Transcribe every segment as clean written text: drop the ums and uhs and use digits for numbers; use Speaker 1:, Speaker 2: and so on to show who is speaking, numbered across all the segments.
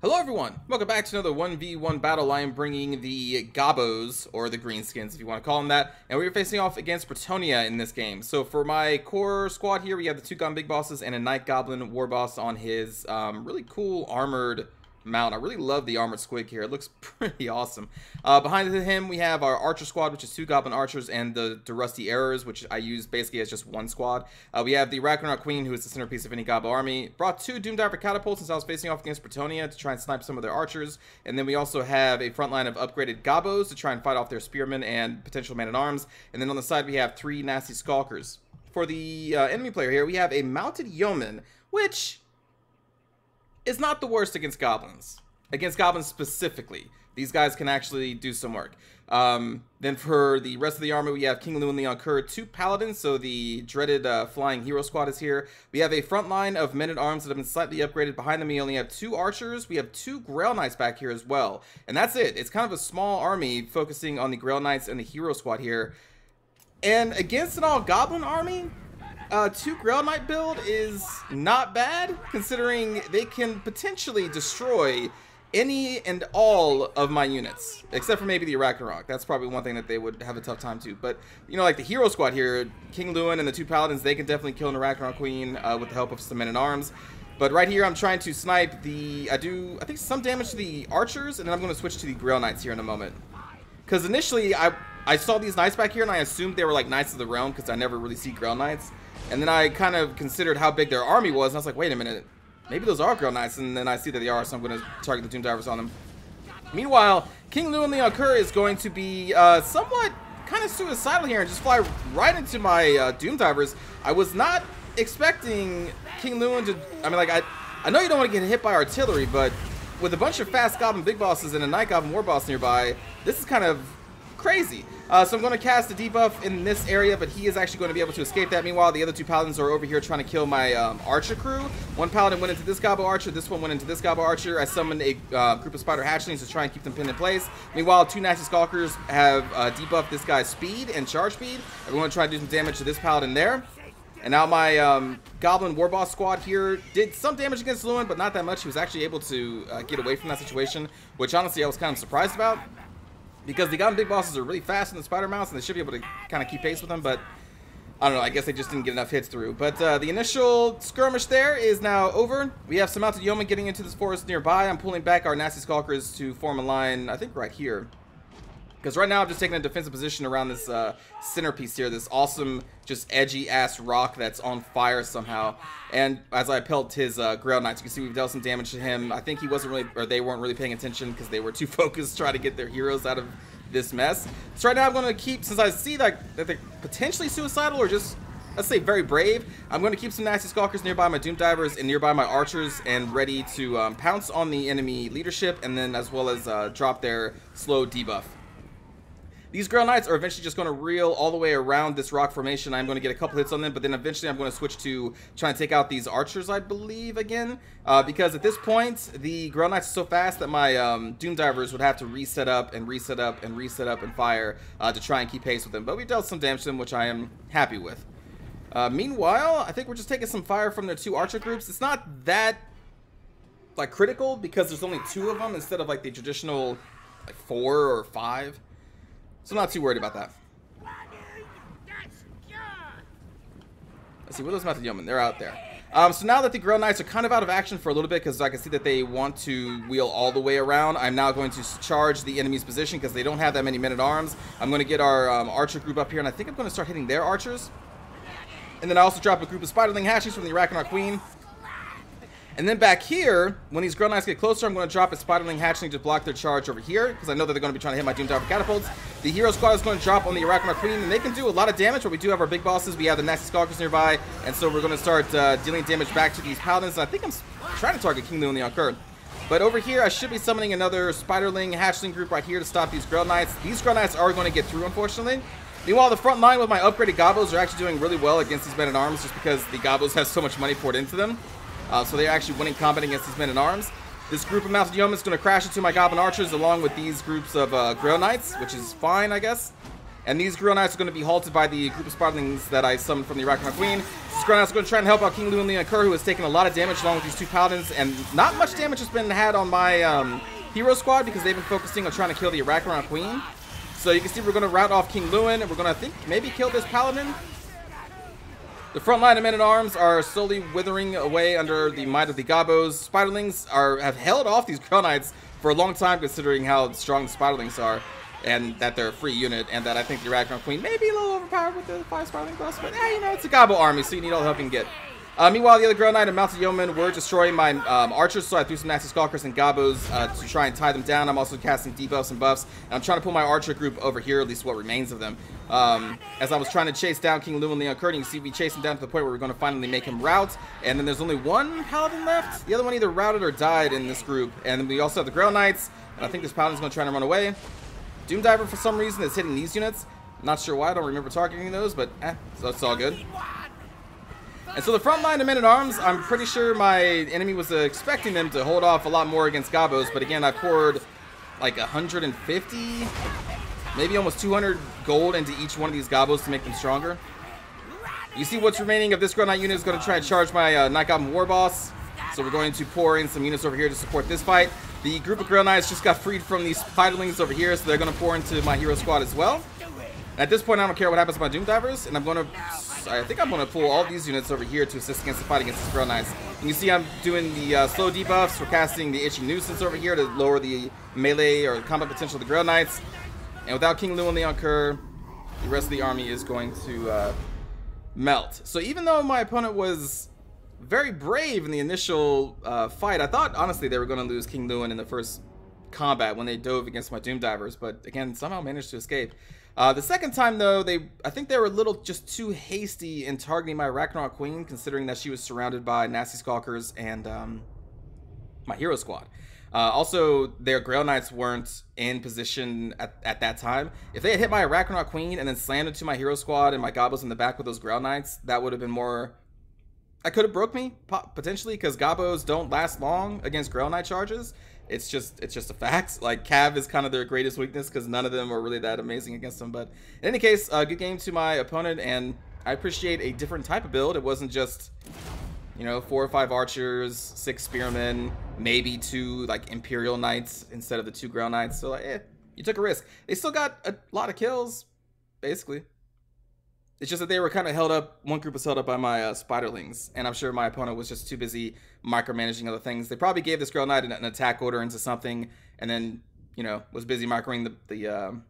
Speaker 1: Hello everyone, welcome back to another 1v1 battle. I am bringing the Gobos, or the Greenskins if you want to call them that, and we're facing off against Bretonnia in this game. So for my core squad here, we have the two Gun Big Bosses and a Night Goblin War Boss on his really cool armored mount. I really love the armored squig here. It looks pretty awesome. Behind him we have our archer squad, which is two Goblin Archers and the Rusty Arrows, which I use basically as just one squad. We have the Ragnarok Queen, who is the centerpiece of any Gobbo army. Brought two Doomdiver Catapults since I was facing off against Bretonnia to try and snipe some of their archers. And then we also have a front line of upgraded Gobbos to try and fight off their spearmen and potential man-at-arms. And then on the side we have three nasty Skulkers. For the enemy player here, we have a Mounted Yeoman, which is not the worst against goblins. Against goblins specifically, these guys can actually do some work. Then for the rest of the army, we have King Lew and Leon Kerr, two paladins, so the dreaded flying hero squad is here. We have a front line of men-at-arms that have been slightly upgraded. Behind them, we only have two archers. We have two Grail Knights back here as well, and that's it. It's kind of a small army focusing on the Grail Knights and the hero squad here. And against an all-goblin army, two Grail Knight build is not bad, considering they can potentially destroy any and all of my units, except for maybe the Ragnarok. That's probably one thing that they would have a tough time to. But, you know, like the hero squad here, King Lewin and the two paladins, they can definitely kill the Ragnarok Queen with the help of some men-at-arms. But right here, I'm trying to snipe the, I think some damage to the archers, and then I'm going to switch to the Grail Knights here in a moment. Because initially, I saw these Knights back here, and I assumed they were like Knights of the Realm, because I never really see Grail Knights. And then I kind of considered how big their army was, and I was like, wait a minute, maybe those are Grail Knights, and then I see that they are, so I'm going to target the Doomdivers on them. Meanwhile, King Lew and Leon Kerr is going to be somewhat kind of suicidal here and just fly right into my Doomdivers. I was not expecting King Lewin to, I mean, like, I know you don't want to get hit by artillery, but with a bunch of fast Goblin Big Bosses and a Night Goblin War Boss nearby, this is kind of crazy. So I'm going to cast a debuff in this area, but he is actually going to be able to escape that. Meanwhile, the other two paladins are over here trying to kill my archer crew. One paladin went into this Gobbo archer, this one went into this Gobbo archer. I summoned a group of spider hatchlings to try and keep them pinned in place. Meanwhile, two nasty Skulkers have debuffed this guy's speed and charge speed. I'm going to try to do some damage to this paladin there. And now my Goblin War Boss squad here did some damage against Lewin, but not that much. He was actually able to get away from that situation, which honestly I was kind of surprised about, because the Goblin Big Bosses are really fast in the spider mounts, and they should be able to kind of keep pace with them, but I don't know, I guess they just didn't get enough hits through. But the initial skirmish there is now over. We have some Mounted Yeomen getting into this forest nearby. I'm pulling back our nasty Skulkers to form a line, I think right here. Because right now I'm just taking a defensive position around this centerpiece here, this awesome, just edgy-ass rock that's on fire somehow. And as I pelt his Grail Knights, you can see we've dealt some damage to him. I think he wasn't really, or they weren't really paying attention because they were too focused trying to get their heroes out of this mess. So right now I'm going to keep, since I see that they're potentially suicidal or just, let's say, very brave, I'm going to keep some nasty Skulkers nearby my Doomdivers and nearby my archers and ready to pounce on the enemy leadership, and then as well as drop their slow debuff. These Grail Knights are eventually just going to reel all the way around this rock formation. I'm going to get a couple hits on them, but then eventually I'm going to switch to trying to take out these archers, I believe, again. Because at this point, the Grail Knights are so fast that my Doomdivers would have to reset up and reset up and reset up and fire to try and keep pace with them. But we dealt some damage to them, which I am happy with. Meanwhile, I think we're just taking some fire from their two archer groups. It's not that, like, critical because there's only two of them instead of, like, the traditional, like, 4 or 5. So I'm not too worried about that. Let's see, where are those Mounted Yeomen? They're out there. So now that the Grail Knights are kind of out of action for a little bit, because I can see that they want to wheel all the way around, I'm now going to charge the enemy's position because they don't have that many men-at-arms. I'm going to get our archer group up here, and I think I'm going to start hitting their archers. And then I also drop a group of spiderling hatchlings from the Ragnarok Queen. And then back here, when these Grail Knights get closer, I'm going to drop a spiderling hatchling to block their charge over here, because I know that they're going to be trying to hit my Doomdiver catapults. The hero squad is going to drop on the Ragnarok Queen, and they can do a lot of damage, but we do have our big bosses. We have the nasty Skulkers nearby, and so we're going to start dealing damage back to these paladins. And I think I'm trying to target King Lew and Leon Kerr. But over here, I should be summoning another spiderling hatchling group right here to stop these Grail Knights. These Grail Knights are going to get through, unfortunately. Meanwhile, the front line with my upgraded Gobbos are actually doing really well against these men-at-arms, just because the Gobbos have so much money poured into them. So they're actually winning combat against these men-at-arms. This group of Mounted Yeomen is going to crash into my Goblin Archers along with these groups of Grail Knights, which is fine, I guess. And these Grill Knights are going to be halted by the group of Spiderlings that I summoned from the Arachnoid Queen. These Grill Knights are going to try and help out King Lu and Leon Kerr, who has taken a lot of damage along with these two Paladins. And not much damage has been had on my hero squad because they've been focusing on trying to kill the Arachnoid Queen. So you can see we're going to rout off King Lewin, and we're going to, I think, maybe kill this Paladin. The front line of men-at-arms are slowly withering away under the might of the Gabos. Spiderlings have held off these Grill Knights for a long time, considering how strong the Spiderlings are, and that they're a free unit, and that I think the Arachnoid Queen may be a little overpowered with the 5 Spiderling buffs, but you know, it's a Gabo army, so you need all the help you can get. Meanwhile, the other Grill Knight and Mounted Yeoman were destroying my archers, so I threw some nasty Skulkers and Gabos to try and tie them down. I'm also casting debuffs and buffs, and I'm trying to pull my archer group over here, at least what remains of them. As I was trying to chase down King Lu and Leon Kerr, you see we chase him down to the point where we're going to finally make him rout, and then there's only one Paladin left. The other one either routed or died in this group, and then we also have the Grill Knights, and I think this Paladin's going to try to run away. Doom Diver, for some reason, is hitting these units. Not sure why, I don't remember targeting those, but so it's all good. And so the front line of men-at-arms, I'm pretty sure my enemy was expecting them to hold off a lot more against Gabos, but again, I poured like 150, maybe almost 200 gold into each one of these Gabos to make them stronger. You see what's remaining of this Grill Knight unit is going to try and charge my Night Goblin War Boss, so we're going to pour in some units over here to support this fight. The group of Grill Knights just got freed from these Spiderlings over here, so they're going to pour into my hero squad as well. And at this point, I don't care what happens to my Doom Divers, and I think I'm going to pull all these units over here to assist against the fight against these Grill Knights. And you see I'm doing the slow debuffs. We're casting the Itchy Nuisance over here to lower the melee or combat potential of the Grill Knights. And without King Lu and Leon Kerr, the rest of the army is going to melt. So even though my opponent was very brave in the initial fight, I thought, honestly, they were going to lose King Lewin in the first combat when they dove against my Doom Divers. But again, somehow managed to escape. The second time, though, I think they were a little just too hasty in targeting my Arachnoid Queen, considering that she was surrounded by nasty Skulkers and my hero squad. Also, their Grail Knights weren't in position at that time. If they had hit my Arachnoid Queen and then slammed into my hero squad and my Gabos in the back with those Grail Knights, that would have been more... That could have broke me, potentially, because Gabos don't last long against Grail Knight charges. It's just a fact. Like, Cav is kind of their greatest weakness because none of them are really that amazing against them. But in any case, good game to my opponent, and I appreciate a different type of build. It wasn't just, you know, 4 or 5 archers, 6 spearmen, maybe 2 like Imperial Knights instead of the 2 Grail Knights. So like, you took a risk. They still got a lot of kills, basically. It's just that they were kind of held up. One group was held up by my Spiderlings, and I'm sure my opponent was just too busy micromanaging other things. They probably gave this Grail Knight an attack order into something, and then, you know, was busy microing the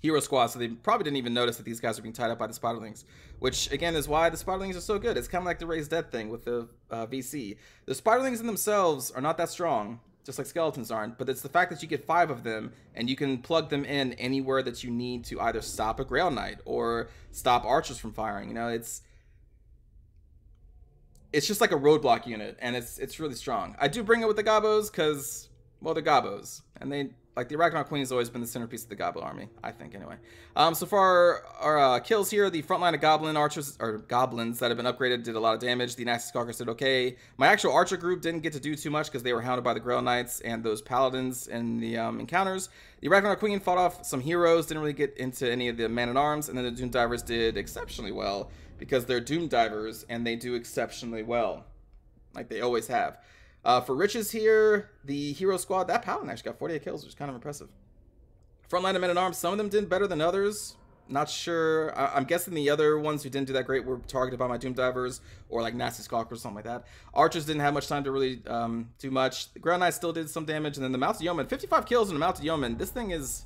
Speaker 1: hero squad, so they probably didn't even notice that these guys are being tied up by the Spiderlings, which, again, is why the Spiderlings are so good. It's kind of like the Raised Dead thing with the VC. The Spiderlings in themselves are not that strong, just like skeletons aren't, but it's the fact that you get 5 of them and you can plug them in anywhere that you need to either stop a Grail Knight or stop archers from firing. You know, it's just like a roadblock unit, and it's really strong. I do bring it with the Gabos because, well, they're Gabos, and they, like, the Arachnoid Queen has always been the centerpiece of the Gabo army, I think, anyway. So far, our kills here, the front line of Goblin archers, or Goblins that have been upgraded did a lot of damage. The Nasty Skulkers did okay. My actual archer group didn't get to do too much because they were hounded by the Grail Knights and those Paladins in the encounters. The Arachnoid Queen fought off some heroes, didn't really get into any of the man-at-arms, and then the Doom Divers did exceptionally well because they're Doom Divers and they do exceptionally well, like they always have. For riches here, the hero squad, that Paladin actually got 48 kills, which is kind of impressive. Frontline of men-at-arms, some of them did better than others. Not sure. I'm guessing the other ones who didn't do that great were targeted by my Doom Divers or like Nasty Skulkers or something like that. Archers didn't have much time to really do much. The Grail Knight still did some damage, and then the Mounted Yeoman, 55 kills in a Mounted Yeoman. This thing is...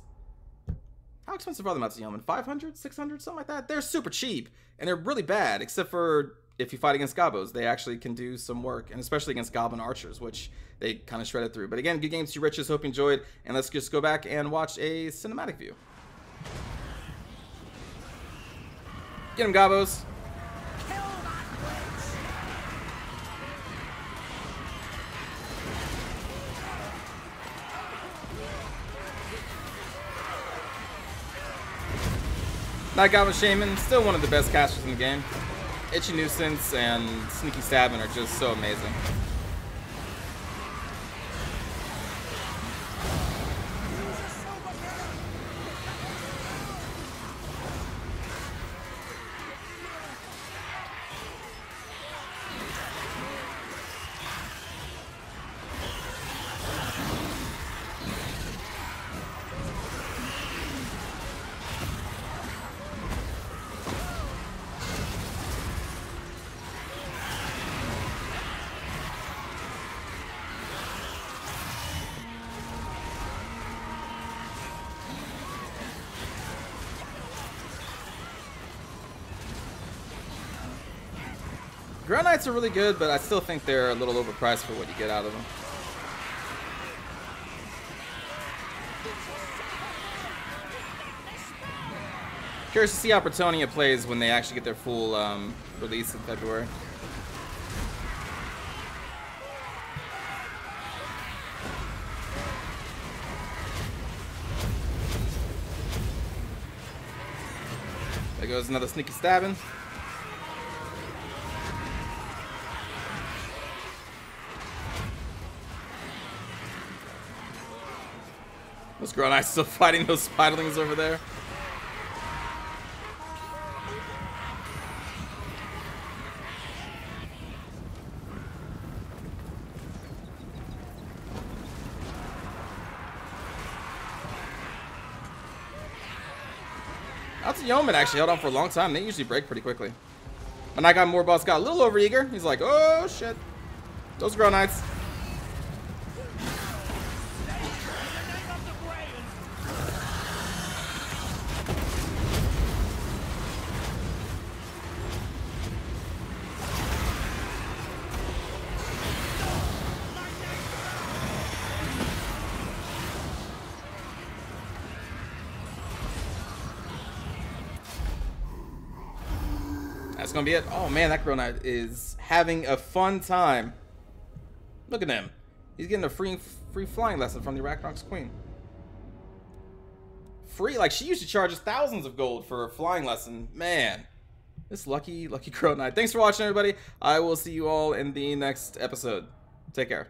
Speaker 1: How expensive are the Mounted Yeoman? 500, 600, something like that? They're super cheap, and they're really bad, except for... if you fight against Gabos, they actually can do some work, and especially against Goblin Archers, which they kind of shredded through. But again, good games to riches. Hope you enjoyed, and let's just go back and watch a cinematic view. Get him, Gabos. Night Goblin Shaman, still one of the best casters in the game. Itchy Nuisance and Sneaky Stabbing are just so amazing. Girl Knights are really good, but I still think they're a little overpriced for what you get out of them. Curious to see how Bretonia plays when they actually get their full release in February. There goes another sneaky stabbing. Those Girl Knights still fighting those spiderlings over there. Out to Yeoman actually held on for a long time. They usually break pretty quickly. And I got more boss got a little overeager. He's like, oh shit. Those Girl Knights. That's gonna be it. Oh man, that Girl Knight is having a fun time. Look at him. He's getting a free flying lesson from the Arachnox Queen. Free, like she used to charge us thousands of gold for a flying lesson. Man, this lucky Girl Knight. Thanks for watching, everybody. I will see you all in the next episode. Take care.